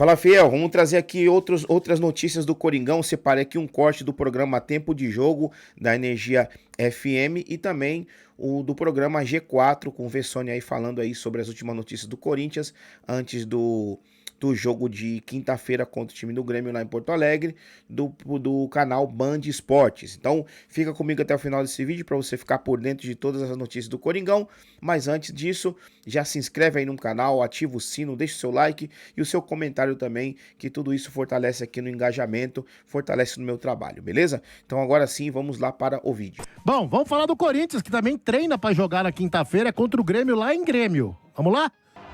Fala, Fiel, vamos trazer aqui outras notícias do Coringão. Separei aqui um corte do programa Tempo de Jogo da Energia FM e também o do programa G4 com o Vessone aí falando aí sobre as últimas notícias do Corinthians antes do jogo de quinta-feira contra o time do Grêmio lá em Porto Alegre, do canal Band Esportes. Então fica comigo até o final desse vídeo para você ficar por dentro de todas as notícias do Coringão. Mas antes disso, já se inscreve aí no canal, ativa o sino, deixa o seu like e o seu comentário também, que tudo isso fortalece aqui no engajamento, fortalece no meu trabalho, beleza? Então agora sim, vamos lá para o vídeo. Bom, vamos falar do Corinthians, que também treina para jogar na quinta-feira contra o Grêmio lá em Grêmio. Vamos lá?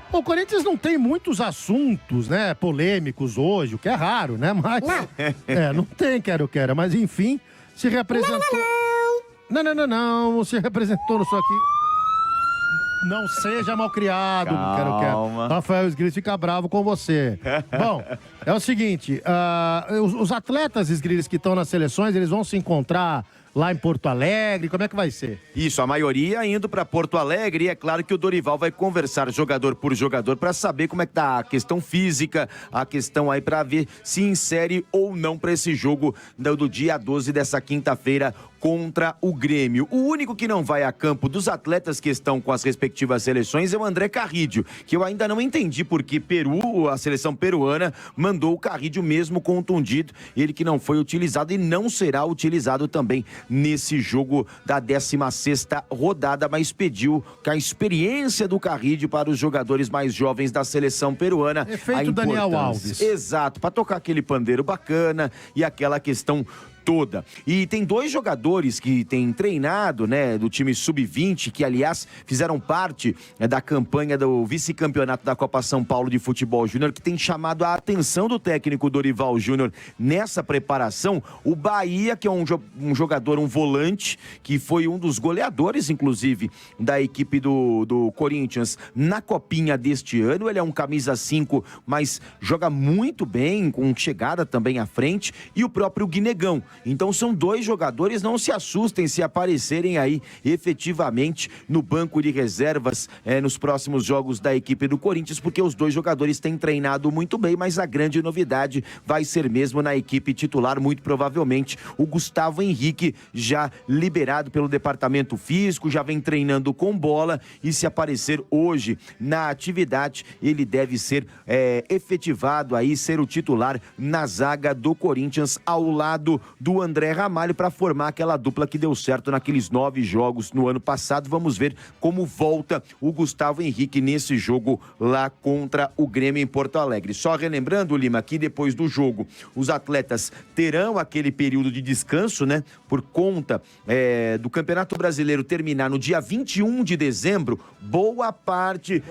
O Corinthians não tem muitos assuntos, né, polêmicos hoje, o que é raro, né, mas... não tem, quero, mas enfim, se representou... Não, se representou no seu aqui... Não seja malcriado, quero. Rafael Sgrills fica bravo com você. Bom, é o seguinte, os atletas Sgrills que estão nas seleções, eles vão se encontrar lá em Porto Alegre, como é que vai ser? Isso, a maioria indo para Porto Alegre e é claro que o Dorival vai conversar jogador por jogador para saber como é que tá a questão física, a questão aí para ver se insere ou não para esse jogo do dia 12 dessa quinta-feira contra o Grêmio. O único que não vai a campo dos atletas que estão com as respectivas seleções é o André Carrídio, que eu ainda não entendi porque a seleção peruana mandou o Carrídio mesmo contundido, ele que não foi utilizado e não será utilizado também nesse jogo da 16ª rodada, mas pediu que a experiência do Carrídio para os jogadores mais jovens da seleção peruana. Efeito Daniel Alves. Exato, para tocar aquele pandeiro bacana e aquela questão toda. E tem dois jogadores que têm treinado, né, do time sub-20, que aliás fizeram parte da campanha do vice-campeonato da Copa São Paulo de Futebol Júnior, que tem chamado a atenção do técnico Dorival Júnior nessa preparação. O Bahia, que é um jogador, um volante, que foi um dos goleadores, inclusive, da equipe do Corinthians na copinha deste ano. Ele é um camisa 5, mas joga muito bem, com chegada também à frente. E o próprio Guinegão. Então são dois jogadores, não se assustem se aparecerem aí efetivamente no banco de reservas nos próximos jogos da equipe do Corinthians, porque os dois jogadores têm treinado muito bem, mas a grande novidade vai ser mesmo na equipe titular, muito provavelmente o Gustavo Henrique, já liberado pelo departamento físico, já vem treinando com bola e se aparecer hoje na atividade, ele deve ser efetivado aí, ser o titular na zaga do Corinthians ao lado do André Ramalho para formar aquela dupla que deu certo naqueles 9 jogos no ano passado. Vamos ver como volta o Gustavo Henrique nesse jogo lá contra o Grêmio em Porto Alegre. Só relembrando, Lima, que depois do jogo os atletas terão aquele período de descanso, né? Por conta do Campeonato Brasileiro terminar no dia 21 de dezembro, boa parte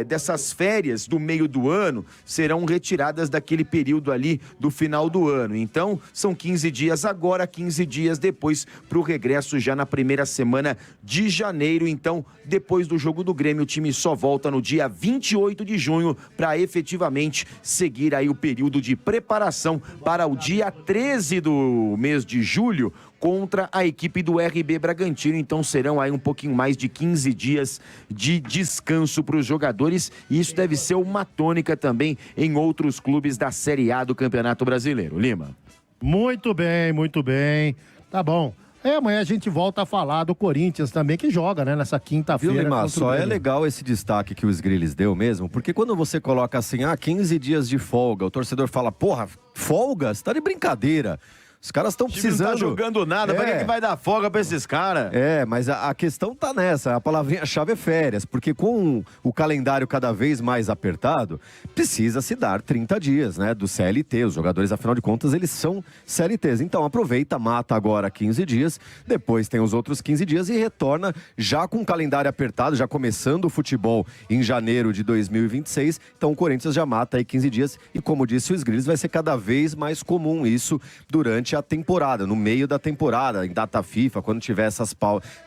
dessas férias do meio do ano serão retiradas daquele período ali do final do ano. Então, são 15 dias agora, 15 dias depois para o regresso já na primeira semana de janeiro. Então, depois do jogo do Grêmio, o time só volta no dia 28 de junho para efetivamente seguir aí o período de preparação para o dia 13 do mês de julho contra a equipe do RB Bragantino. Então serão aí um pouquinho mais de 15 dias de descanso para os jogadores e isso deve ser uma tônica também em outros clubes da Série A do Campeonato Brasileiro. Lima. Muito bem. Tá bom. Amanhã a gente volta a falar do Corinthians também, que joga, né, nessa quinta-feira. Viu, Lima? Só é legal esse destaque que o Sgrills deu mesmo, porque quando você coloca assim, 15 dias de folga, o torcedor fala, porra, folga? Você tá de brincadeira. Os caras estão precisando... Não tá jogando nada, pra que vai dar folga pra esses caras? Mas a questão tá nessa, a palavrinha-chave é férias, porque com o calendário cada vez mais apertado, precisa se dar 30 dias, né, do CLT, os jogadores, afinal de contas, eles são CLTs, então aproveita, mata agora 15 dias, depois tem os outros 15 dias e retorna já com o calendário apertado, já começando o futebol em janeiro de 2026, então o Corinthians já mata aí 15 dias e como disse o Sgrills, vai ser cada vez mais comum isso durante a temporada, no meio da temporada, em data FIFA, quando tiver essas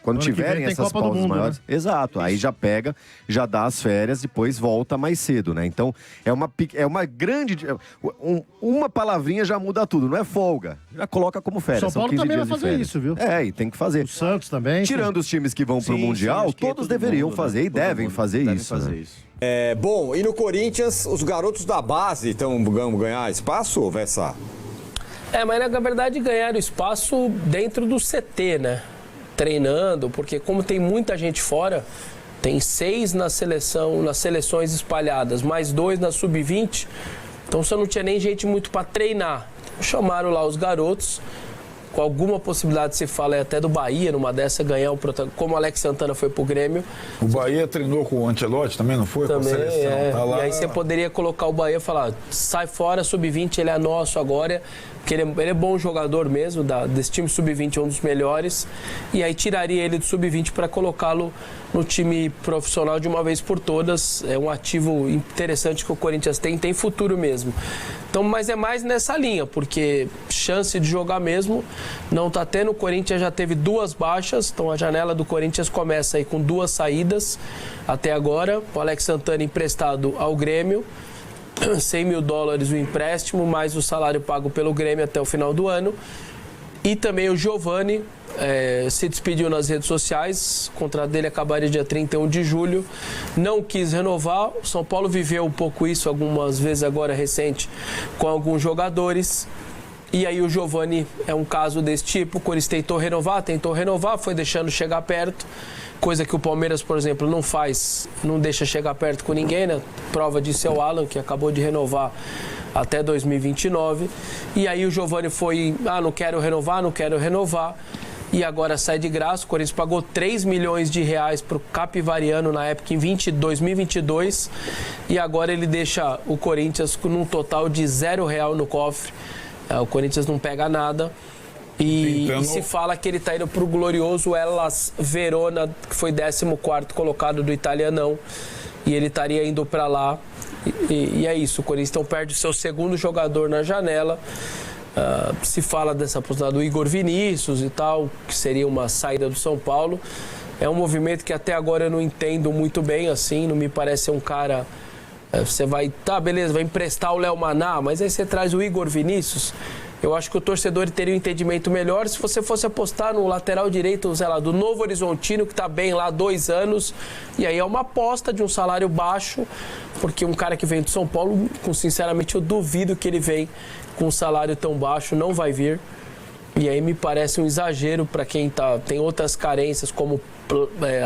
quando tiverem essas pausas maiores. Né? Exato, aí já pega, já dá as férias, depois volta mais cedo, né? Então, é uma grande... Uma palavrinha já muda tudo, não é folga. Já coloca como férias. São Paulo também vai fazer isso, viu? E tem que fazer. O Santos também. Tirando os times que vão pro Mundial, todos deveriam fazer e devem fazer isso. Bom, e no Corinthians, os garotos da base estão ganhar espaço, Vessa? Mas na verdade ganharam espaço dentro do CT, né? Treinando, porque como tem muita gente fora, tem 6 na seleção, nas seleções espalhadas, mais 2 na sub-20, então você não tinha nem gente muito para treinar. Chamaram lá os garotos, com alguma possibilidade, se fala até do Bahia, numa dessa ganhar um protagonista, como o Alex Santana foi pro Grêmio. O Bahia treinou com o Ancelotti também, não foi? Também, com a seleção. Tá lá... E aí você poderia colocar o Bahia e falar, sai fora, sub-20, ele é nosso agora, porque ele é bom jogador mesmo, desse time sub-20 é um dos melhores, e aí tiraria ele do sub-20 para colocá-lo no time profissional de uma vez por todas. É um ativo interessante que o Corinthians tem futuro mesmo. Então, mas é mais nessa linha, porque chance de jogar mesmo não está tendo. O Corinthians já teve 2 baixas, então a janela do Corinthians começa aí com 2 saídas até agora. O Alex Santana emprestado ao Grêmio, $100 mil o empréstimo, mais o salário pago pelo Grêmio até o final do ano. E também o Giovani se despediu nas redes sociais, o contrato dele acabaria dia 31 de julho, não quis renovar. O São Paulo viveu um pouco isso algumas vezes agora recente com alguns jogadores. E aí o Giovani é um caso desse tipo. O Corinthians tentou renovar, foi deixando chegar perto, coisa que o Palmeiras, por exemplo, não faz, não deixa chegar perto com ninguém, né? Prova disso é o Alan, que acabou de renovar até 2029. E aí o Giovani foi, não quero renovar. E agora sai de graça. O Corinthians pagou R$3 milhões para o Capivariano na época, em 2022. E agora ele deixa o Corinthians com um total de R$0 no cofre. O Corinthians não pega nada. E se fala que ele está indo para o glorioso Hellas Verona, que foi 14º colocado do Italianão. E ele estaria indo para lá. E é isso. O Corinthians então perde o seu segundo jogador na janela. Se fala dessa possibilidade do Igor Vinícius e tal, que seria uma saída do São Paulo. É um movimento que até agora eu não entendo muito bem, assim, não me parece ser um cara... Você vai, beleza, vai emprestar o Léo Maná, mas aí você traz o Igor Vinícius. Eu acho que o torcedor teria um entendimento melhor se você fosse apostar no lateral direito, sei lá, do Novo Horizontino, que está bem lá há 2 anos, e aí é uma aposta de um salário baixo, porque um cara que vem do São Paulo, sinceramente, eu duvido que ele vem com um salário tão baixo, não vai vir. E aí me parece um exagero para quem tem outras carências, como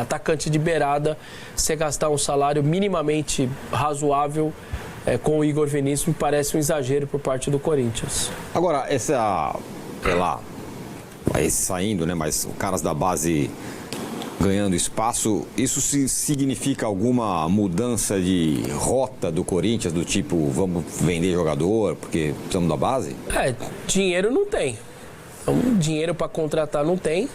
atacante de beirada, você gastar um salário minimamente razoável com o Igor Vinícius, me parece um exagero por parte do Corinthians. Agora, esse saindo, né, mas os caras da base ganhando espaço, isso significa alguma mudança de rota do Corinthians, do tipo, vamos vender jogador porque precisamos da base? Dinheiro não tem. Então, dinheiro para contratar não tem.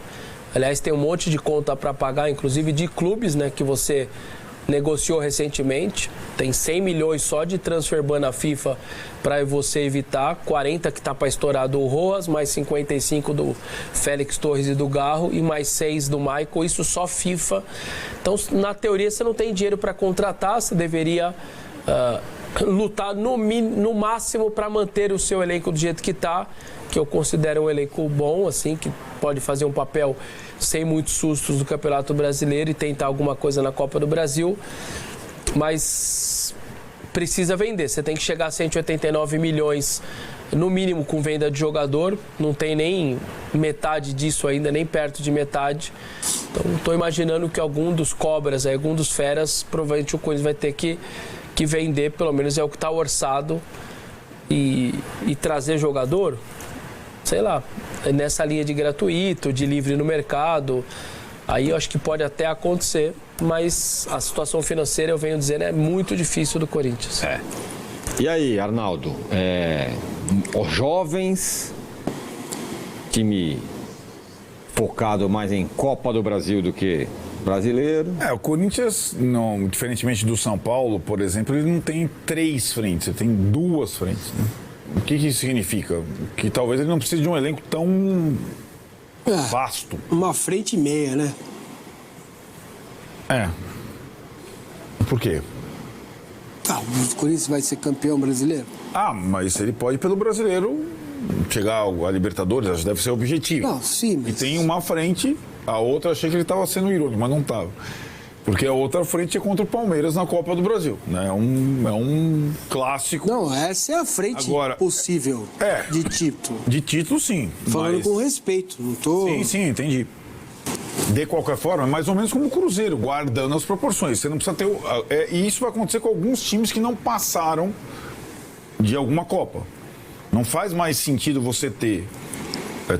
Aliás, tem um monte de conta para pagar, inclusive de clubes, né, que você negociou recentemente. Tem 100 milhões só de transfer ban na FIFA para você evitar. 40 que está para estourar do Rojas, mais 55 do Félix Torres e do Garro e mais 6 do Michael. Isso só FIFA. Então, na teoria, você não tem dinheiro para contratar, você deveria lutar no máximo para manter o seu elenco do jeito que está, que eu considero um elenco bom, assim, que pode fazer um papel sem muitos sustos no Campeonato Brasileiro e tentar alguma coisa na Copa do Brasil, mas precisa vender. Você tem que chegar a 189 milhões, no mínimo, com venda de jogador. Não tem nem metade disso ainda, nem perto de metade. Então, estou imaginando que algum dos cobras, algum dos feras, provavelmente o Corinthians vai ter que vender, pelo menos é o que está orçado, e trazer jogador, sei lá, nessa linha de gratuito, de livre no mercado. Aí eu acho que pode até acontecer, mas a situação financeira, eu venho dizendo, é muito difícil do Corinthians. E aí, Arnaldo, os jovens, time focado mais em Copa do Brasil do que brasileiro. O Corinthians, não, diferentemente do São Paulo, por exemplo, ele não tem 3 frentes, ele tem 2 frentes, né? O que isso significa? Que talvez ele não precise de um elenco tão vasto. Uma frente e meia, né? Por quê? O Corinthians vai ser campeão brasileiro? Mas ele pode, pelo brasileiro, chegar a Libertadores, acho que deve ser o objetivo. Não, sim, mas... E tem uma frente, a outra achei que ele estava sendo irônico, mas não estava. Porque a outra frente é contra o Palmeiras na Copa do Brasil, né? É um clássico. Não, essa é a frente Agora, possível de título. De título, sim. Falando mas... com respeito, não tô... Sim, entendi. De qualquer forma, mais ou menos como o Cruzeiro, guardando as proporções. Você não precisa ter... E isso vai acontecer com alguns times que não passaram de alguma Copa. Não faz mais sentido você ter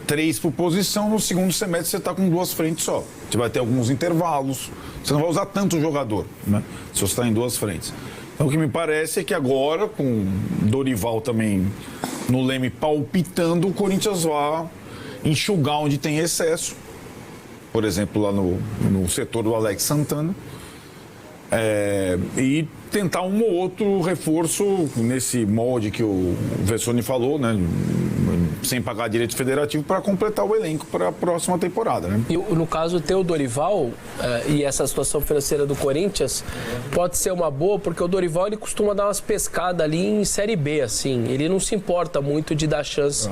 3 por posição, no segundo semestre você está com 2 frentes só. Você vai ter alguns intervalos, você não vai usar tanto o jogador, né? Se você está em 2 frentes. Então o que me parece é que agora, com Dorival também no leme palpitando, o Corinthians vai enxugar onde tem excesso. Por exemplo, lá no setor do Alex Santana. E tentar um ou outro reforço nesse molde que o Vessone falou, né? Sem pagar direito federativo, para completar o elenco para a próxima temporada, né? E no caso, ter o Dorival e essa situação financeira do Corinthians pode ser uma boa, porque o Dorival ele costuma dar umas pescadas ali em Série B, assim. Ele não se importa muito de dar chance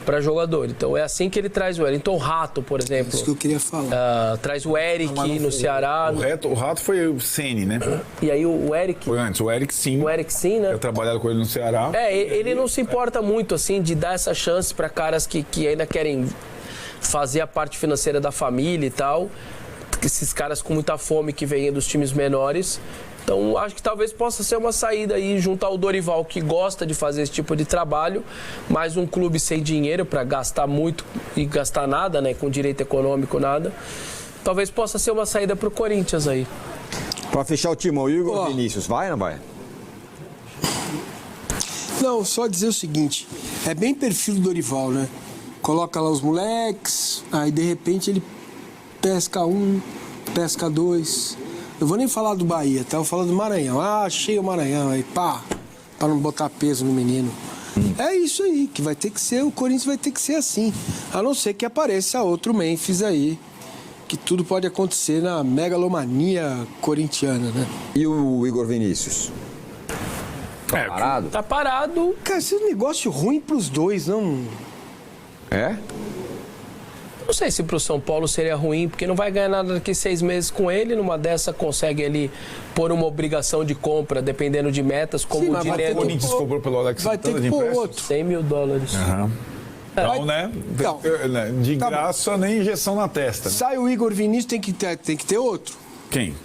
para jogador. Então é assim que ele traz o Wellington Rato, por exemplo. Isso que eu queria falar. Traz o Eric no Ceará. O Rato foi o Ceni, né? E aí o Eric... Foi antes, o Eric sim. O Eric sim, né? Eu trabalhado com ele no Ceará. Ele não se importa muito, assim, de dar essa chance para caras que ainda querem fazer a parte financeira da família e tal. Esses caras com muita fome que vêm dos times menores. Então, acho que talvez possa ser uma saída aí, juntar o Dorival, que gosta de fazer esse tipo de trabalho, mais um clube sem dinheiro para gastar muito e gastar nada, né? Com direito econômico, nada. Talvez possa ser uma saída para o Corinthians aí. Para fechar o time, o Igor Vinícius, vai ou não vai? Não, só dizer o seguinte, é bem perfil do Dorival, né? Coloca lá os moleques, aí de repente ele pesca um, pesca 2. Eu vou nem falar do Bahia, tá? Eu vou falar do Maranhão. Achei o Maranhão aí, pá, para não botar peso no menino. É isso aí, que vai ter que ser, o Corinthians vai ter que ser assim. A não ser que apareça outro Memphis aí, que tudo pode acontecer na megalomania corintiana, né? E o Igor Vinícius? Tá parado? Tá parado. Cara, esse é um negócio ruim pros dois, não... É? Não sei se pro São Paulo seria ruim, porque não vai ganhar nada daqui 6 meses com ele. Numa dessa consegue ele pôr uma obrigação de compra, dependendo de metas, como o dinheiro. O Corinthians cobrou pelo Alex Vai ter Santana que de pôr empréstimo? outro. $100 mil. Então, né? Então, De graça, nem injeção na testa. Né? sai o Igor Vinícius, tem que ter outro. Quem?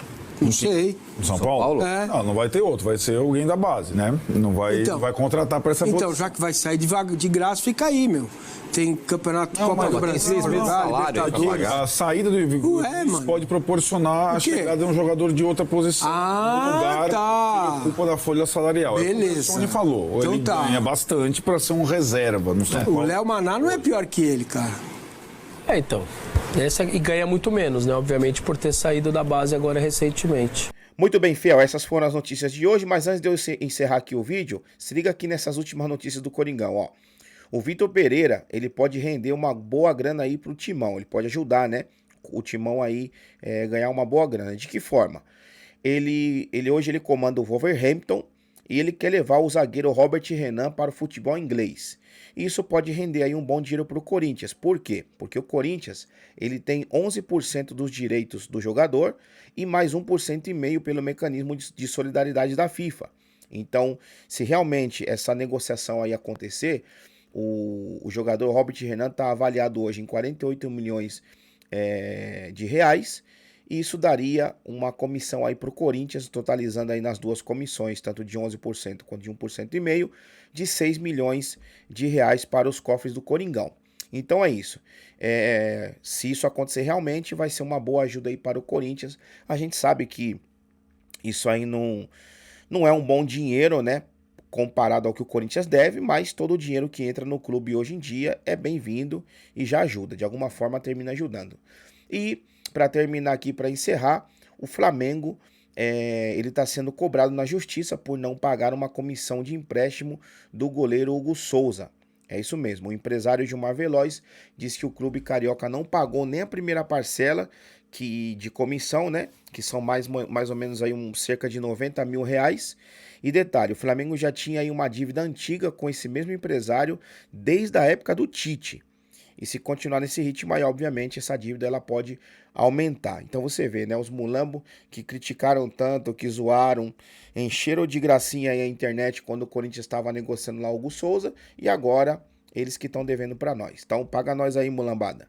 Não sei. No São Paulo? É. Não vai ter outro, vai ser alguém da base, né? Não vai, Então, não vai contratar para essa Então, posição. já que vai sair de graça, fica aí, meu. Tem campeonato Copa do Brasil, tem 6 meses de salário aí pra Libertadores. pagar. A saída do Igor Vinícius pode proporcionar a O quê? chegada de um jogador de outra posição no lugar tá. que ocupa da folha salarial. Beleza. É o que o Sony falou. Então ele tá. ganha bastante para ser um reserva no São O Paulo. Léo Maná não é pior que ele, cara. Então. E ganha muito menos, né? Obviamente, por ter saído da base agora recentemente. Muito bem, Fiel, essas foram as notícias de hoje, mas antes de eu encerrar aqui o vídeo, se liga aqui nessas últimas notícias do Coringão, ó. O Vitor Pereira, ele pode render uma boa grana aí pro Timão, ele pode ajudar, né, o Timão aí ganhar uma boa grana. De que forma? Hoje ele comanda o Wolverhampton e ele quer levar o zagueiro Robert Renan para o futebol inglês. Isso pode render aí um bom dinheiro para o Corinthians. Por quê? Porque o Corinthians ele tem 11% dos direitos do jogador e mais 1,5% pelo mecanismo de solidariedade da FIFA. Então, se realmente essa negociação aí acontecer, o jogador Robert Renan está avaliado hoje em 48 milhões de reais. E isso daria uma comissão aí para o Corinthians, totalizando aí nas duas comissões, tanto de 11% quanto de 1,5%, de 6 milhões de reais para os cofres do Coringão. Então é isso. Se isso acontecer realmente, vai ser uma boa ajuda aí para o Corinthians. A gente sabe que isso aí não é um bom dinheiro, né? Comparado ao que o Corinthians deve, mas todo o dinheiro que entra no clube hoje em dia é bem-vindo e já ajuda. De alguma forma termina ajudando. E para terminar aqui, para encerrar, o Flamengo ele está sendo cobrado na justiça por não pagar uma comissão de empréstimo do goleiro Hugo Souza. É isso mesmo, o empresário Gilmar Veloz disse que o clube carioca não pagou nem a primeira parcela de comissão, né? Que são mais ou menos aí cerca de 90 mil reais. E detalhe, o Flamengo já tinha aí uma dívida antiga com esse mesmo empresário desde a época do Tite. E se continuar nesse ritmo aí, obviamente, essa dívida ela pode aumentar. Então você vê, né, os mulambo que criticaram tanto, que zoaram, encheram de gracinha aí a internet quando o Corinthians estava negociando lá o Hugo Souza, e agora eles que estão devendo para nós. Então paga nós aí, mulambada.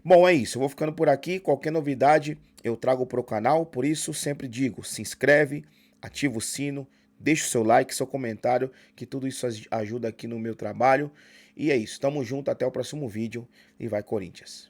Bom, é isso. Eu vou ficando por aqui. Qualquer novidade eu trago pro canal. Por isso, sempre digo, se inscreve, ativa o sino, deixa o seu like, seu comentário, que tudo isso ajuda aqui no meu trabalho. E é isso. Tamo junto. Até o próximo vídeo. E vai, Corinthians!